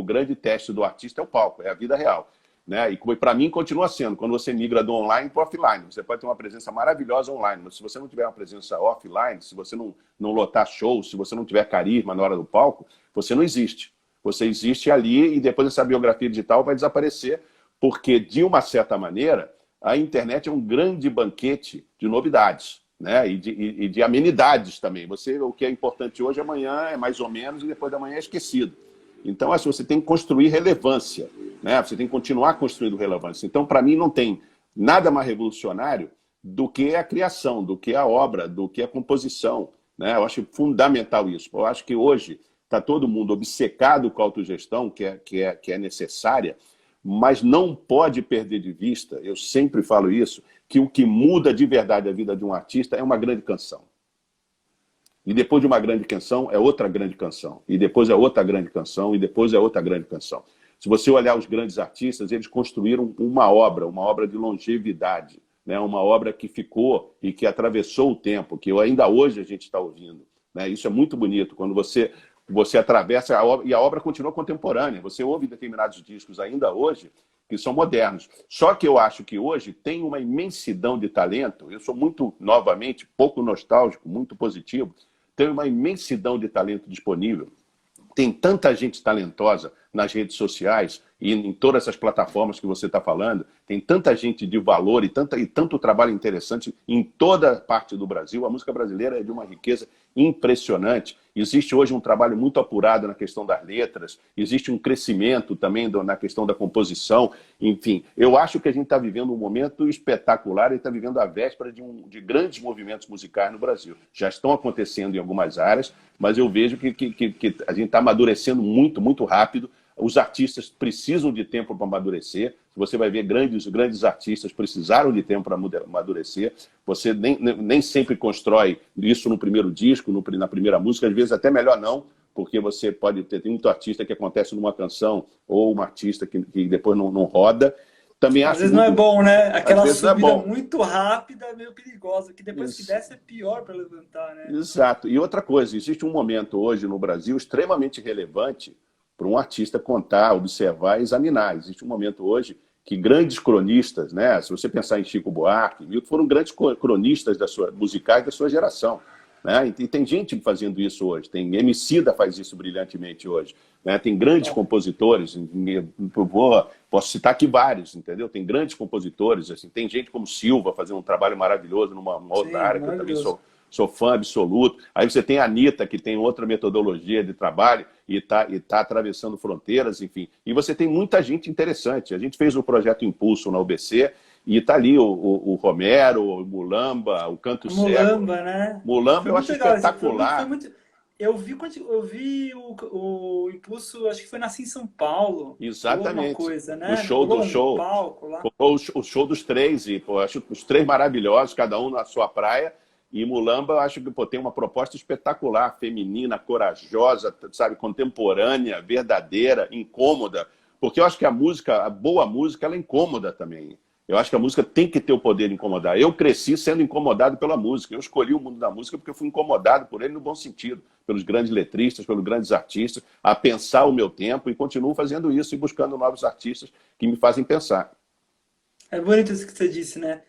grande teste do artista é o palco, é a vida real. Né? E para mim continua sendo, quando você migra do online para o offline, você pode ter uma presença maravilhosa online, mas se você não tiver uma presença offline, se você não lotar shows, se você não tiver carisma na hora do palco, você não existe. Você existe ali e depois essa biografia digital vai desaparecer, porque de uma certa maneira a internet é um grande banquete de novidades, né? E de amenidades também. O que é importante hoje, amanhã é mais ou menos e depois da manhã é esquecido. Então, assim, você tem que construir relevância, né? Você tem que continuar construindo relevância. Então, para mim, não tem nada mais revolucionário do que a criação, do que a obra, do que a composição, né? Eu acho fundamental isso. Eu acho que hoje está todo mundo obcecado com a autogestão, que é necessária, mas não pode perder de vista, eu sempre falo isso, que o que muda de verdade a vida de um artista é uma grande canção. E depois de uma grande canção, é outra grande canção. E depois é outra grande canção, e depois é outra grande canção. Se você olhar os grandes artistas, eles construíram uma obra de longevidade, né? Uma obra que ficou e que atravessou o tempo, que ainda hoje a gente está ouvindo, né? Isso é muito bonito, quando você atravessa a obra, e a obra continua contemporânea. Você ouve determinados discos ainda hoje que são modernos. Só que eu acho que hoje tem uma imensidão de talento, eu sou muito, novamente, pouco nostálgico, muito positivo, tem uma imensidão de talento disponível. Tem tanta gente talentosa nas redes sociais e em todas essas plataformas que você está falando, tem tanta gente de valor e tanto trabalho interessante em toda parte do Brasil. A música brasileira é de uma riqueza impressionante. Existe hoje um trabalho muito apurado na questão das letras, existe um crescimento também na questão da composição. Enfim, eu acho que a gente está vivendo um momento espetacular e está vivendo a véspera de grandes movimentos musicais no Brasil. Já estão acontecendo em algumas áreas, mas eu vejo que a gente está amadurecendo muito, muito rápido. Os artistas precisam de tempo para amadurecer. Você vai ver grandes artistas precisaram de tempo para amadurecer. Você nem sempre constrói isso no primeiro disco, na primeira música. Às vezes até melhor não, porque você pode ter muito artista que acontece numa canção ou uma artista que depois não roda. Também às vezes não é bom, né? Aquela subida muito rápida é meio perigosa, que depois que desce é pior para levantar, né? Exato. E outra coisa, existe um momento hoje no Brasil extremamente relevante para um artista contar, observar e examinar. Existe um momento hoje que grandes cronistas, né? Se você pensar em Chico Buarque, Milton, foram grandes cronistas musicais da sua geração. né? E tem gente fazendo isso hoje, tem Emicida faz isso brilhantemente hoje, né? Tem grandes compositores, posso citar aqui vários, entendeu? Tem grandes compositores, assim, tem gente como Silva fazendo um trabalho maravilhoso numa outra Sim, área que eu também sou fã absoluto. Aí você tem a Anitta, que tem outra metodologia de trabalho e tá atravessando fronteiras, enfim. E você tem muita gente interessante. A gente fez o projeto Impulso na UBC e tá ali o Romero, o Mulamba, o Canto Cego. Mulamba, né? Mulamba eu acho legal, espetacular. Eu vi o Impulso, acho que foi nascer em São Paulo. Exatamente. Alguma coisa, né? O show do show. Palco lá. O show dos três, e pô, acho os três maravilhosos, cada um na sua praia. E Mulamba, eu acho que pô, tem uma proposta espetacular, feminina, corajosa, sabe, contemporânea, verdadeira, incômoda. Porque eu acho que a boa música, ela é incômoda também. Eu acho que a música tem que ter o poder de incomodar. Eu cresci sendo incomodado pela música. Eu escolhi o mundo da música porque eu fui incomodado por ele no bom sentido, pelos grandes letristas, pelos grandes artistas, a pensar o meu tempo, e continuo fazendo isso e buscando novos artistas que me fazem pensar. É bonito isso que você disse, né?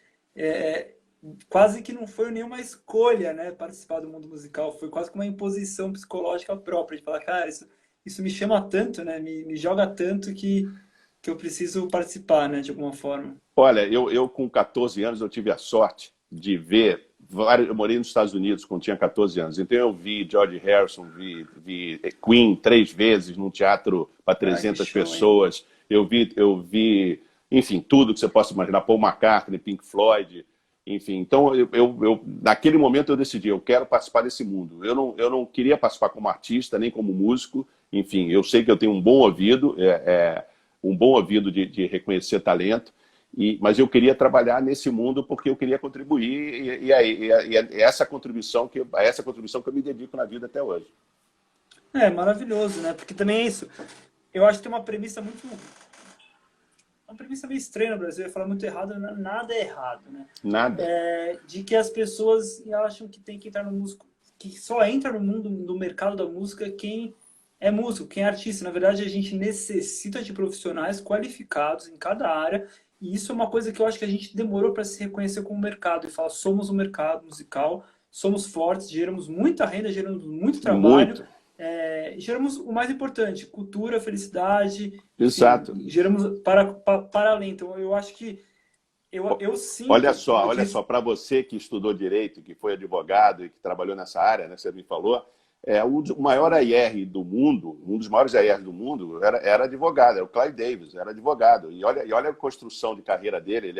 Quase que não foi nenhuma escolha, né, participar do mundo musical. Foi quase que uma imposição psicológica própria, de falar, cara, isso me chama tanto, né? Me joga tanto que eu preciso participar, né, de alguma forma. Olha, eu com 14 anos eu tive a sorte de ver eu morei nos Estados Unidos quando tinha 14 anos, então eu vi George Harrison, vi Queen 3 vezes num teatro para 300 show, pessoas, hein? Eu vi, enfim, tudo que você possa imaginar, Paul McCartney, Pink Floyd, enfim. Então, naquele momento eu decidi, eu quero participar desse mundo. Eu não queria participar como artista, nem como músico, enfim, eu sei que eu tenho um bom ouvido, de reconhecer talento, mas eu queria trabalhar nesse mundo porque eu queria contribuir e é essa contribuição que eu me dedico na vida até hoje. É maravilhoso, né? Porque também é isso. Eu acho que tem uma premissa meio estranha no Brasil. Eu ia falar muito errado, nada é errado, né? Nada. De que as pessoas acham que tem que entrar no músico, que só entra no mundo do mercado da música quem é músico, quem é artista. Na verdade, a gente necessita de profissionais qualificados em cada área. E isso é uma coisa que eu acho que a gente demorou para se reconhecer como mercado. E falar, somos um mercado musical, somos fortes, geramos muita renda, geramos muito trabalho. Geramos o mais importante, cultura, felicidade. Exato. Enfim, geramos para além. Então, eu acho que eu sinto... Olha só, para você que estudou Direito, que foi advogado e que trabalhou nessa área, né, que você me falou, o maior AIR do mundo, um dos maiores AIR do mundo, era advogado, era o Clive Davis, era advogado. E olha a construção de carreira dele,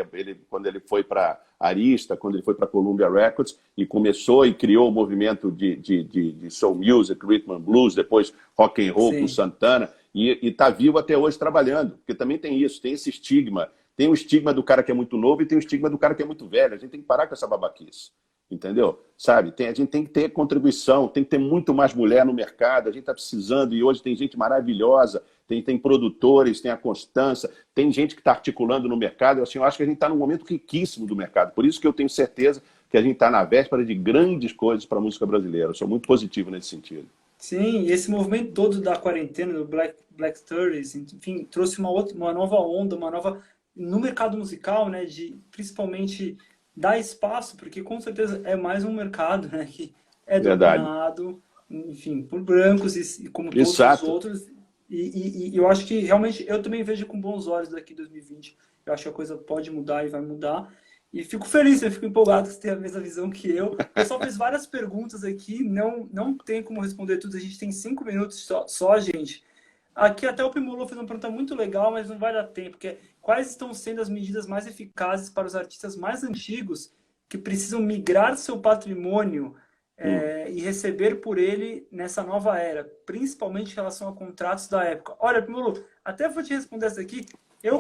quando ele foi para Arista, quando ele foi para Columbia Records, e começou e criou o movimento de soul music, rhythm and blues, depois rock and roll com Santana, e está vivo até hoje trabalhando, porque também tem isso, tem esse estigma. Tem o estigma do cara que é muito novo e tem o estigma do cara que é muito velho. A gente tem que parar com essa babaquice. Entendeu? Sabe? A gente tem que ter contribuição, tem que ter muito mais mulher no mercado. A gente está precisando, e hoje tem gente maravilhosa, tem produtores, tem a Constança, tem gente que está articulando no mercado. Eu acho que a gente está num momento riquíssimo do mercado. Por isso que eu tenho certeza que a gente está na véspera de grandes coisas para a música brasileira. Eu sou muito positivo nesse sentido. Sim, e esse movimento todo da quarentena, do Black Stories, enfim, trouxe uma nova onda, no mercado musical, né, de principalmente dar espaço, porque com certeza é mais um mercado, né, que é dominado, enfim, por brancos e como todos os outros. E eu acho que realmente eu também vejo com bons olhos daqui 2020. Eu acho que a coisa pode mudar e vai mudar. E fico feliz, eu fico empolgado que você tem a mesma visão que eu. O pessoal fez várias perguntas aqui, não tem como responder tudo. A gente tem 5 minutos só, gente. Aqui até o Pimulo fez uma pergunta muito legal, mas não vai dar tempo. Que quais estão sendo as medidas mais eficazes para os artistas mais antigos que precisam migrar seu patrimônio e receber por ele nessa nova era, principalmente em relação a contratos da época? Olha, Pimulo, até vou te responder essa aqui. Eu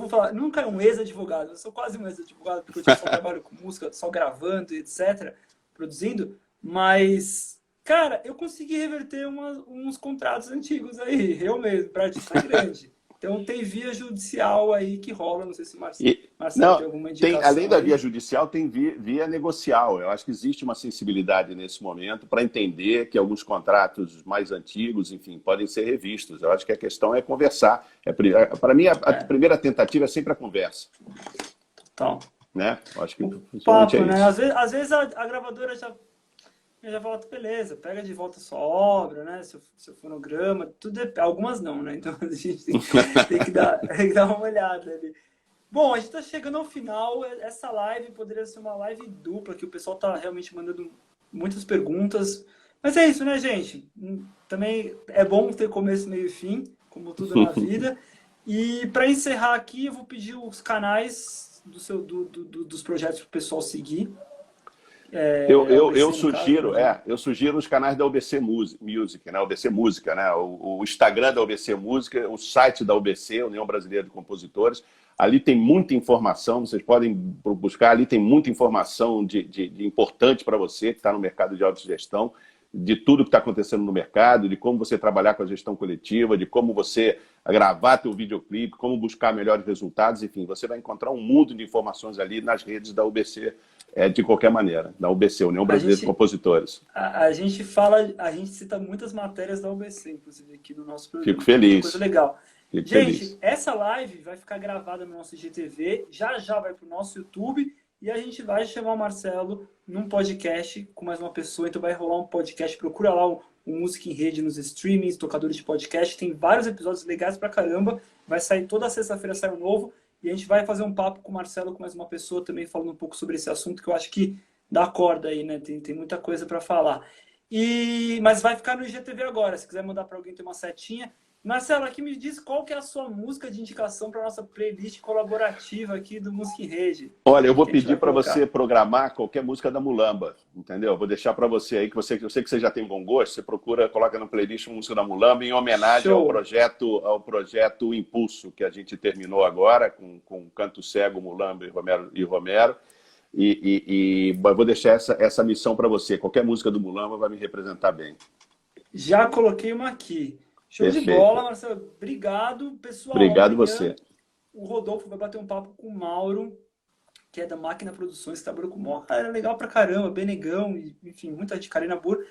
vou falar, nunca é um ex-advogado, eu sou quase um ex-advogado, porque eu só trabalho com música, só gravando, etc., produzindo, mas... Cara, eu consegui reverter uns contratos antigos aí, eu mesmo, para artista grande. Então tem via judicial aí que rola, não sei se o Marcelo tem alguma indicação. Além da via judicial, tem via negocial. Eu acho que existe uma sensibilidade nesse momento para entender que alguns contratos mais antigos, enfim, podem ser revistos. Eu acho que a questão é conversar. Para mim, a primeira tentativa é sempre a conversa. Total. Né? Eu acho que papo, né? Às vezes a gravadora já... Eu já falo, beleza, pega de volta a sua obra, né? Seu fonograma, tudo algumas não, né? Então a gente tem que dar uma olhada ali. Bom, a gente está chegando ao final. Essa live poderia ser uma live dupla, que o pessoal está realmente mandando muitas perguntas. Mas é isso, né, gente? Também é bom ter começo, meio e fim, como tudo na vida. E para encerrar aqui, eu vou pedir os canais dos projetos para o pessoal seguir. Eu sugiro os canais da UBC Music, né? UBC Música, né? O Instagram da UBC Música, o site da UBC, União Brasileira de Compositores. Ali tem muita informação, vocês podem buscar, ali tem muita informação de importante para você que está no mercado de autogestão, de tudo que está acontecendo no mercado, de como você trabalhar com a gestão coletiva, de como você gravar teu videoclipe, como buscar melhores resultados, enfim, você vai encontrar um mundo de informações ali nas redes da UBC, de qualquer maneira, da UBC, União Brasileira de Compositores. A gente cita muitas matérias da UBC, inclusive, aqui no nosso programa. Fico feliz. Coisa legal. Fico gente, feliz. Essa live vai ficar gravada no nosso IGTV, já vai para o nosso YouTube, e a gente vai chamar o Marcelo num podcast com mais uma pessoa, então vai rolar um podcast, procura lá o Música em Rede nos streamings, tocadores de podcast, tem vários episódios legais pra caramba, vai sair toda sexta-feira, sai um novo, e a gente vai fazer um papo com o Marcelo, com mais uma pessoa também falando um pouco sobre esse assunto, que eu acho que dá corda aí, né? Tem muita coisa para falar. Mas vai ficar no IGTV agora, se quiser mandar para alguém ter uma setinha. Marcelo, aqui me diz qual que é a sua música de indicação para nossa playlist colaborativa aqui do Música em Rede. Olha, eu vou pedir para você programar qualquer música da Mulamba, entendeu? Vou deixar para você aí, eu sei que você já tem bom gosto, você coloca na playlist uma música da Mulamba em homenagem ao projeto Impulso, que a gente terminou agora com Canto Cego, Mulamba e Romero. E vou deixar essa missão para você. Qualquer música do Mulamba vai me representar bem. Já coloquei uma aqui. Show de bola, Marcelo. Obrigado, pessoal. Obrigado você. O Rodolfo vai bater um papo com o Mauro, que é da Máquina Produções, que trabalhou com o Mó. Cara, legal pra caramba, Benegão, enfim, muita gente, Karina Burr.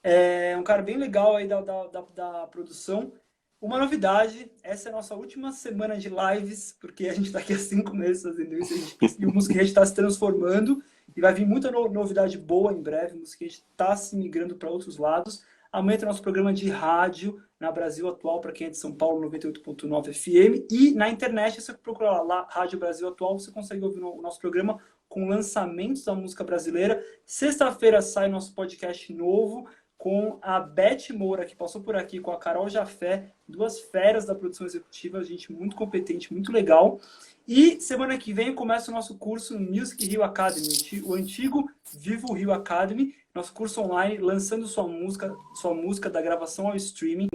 É um cara bem legal aí da produção. Uma novidade, essa é a nossa última semana de lives, porque a gente tá aqui há 5 meses fazendo isso, e o Música em Rede está se transformando, e vai vir muita novidade boa em breve. O Música em Rede está se migrando para outros lados. Amanhã tem nosso programa de rádio na Brasil Atual, para quem é de São Paulo, 98.9 FM. E na internet, se você procurar lá, Rádio Brasil Atual, você consegue ouvir o nosso programa com lançamentos da música brasileira. Sexta-feira sai nosso podcast novo com a Beth Moura, que passou por aqui, com a Carol Jafé, 2 feras da produção executiva, gente muito competente, muito legal. E semana que vem começa o nosso curso Music Rio Academy, o antigo Vivo Rio Academy, nosso curso online, lançando sua música da gravação ao streaming.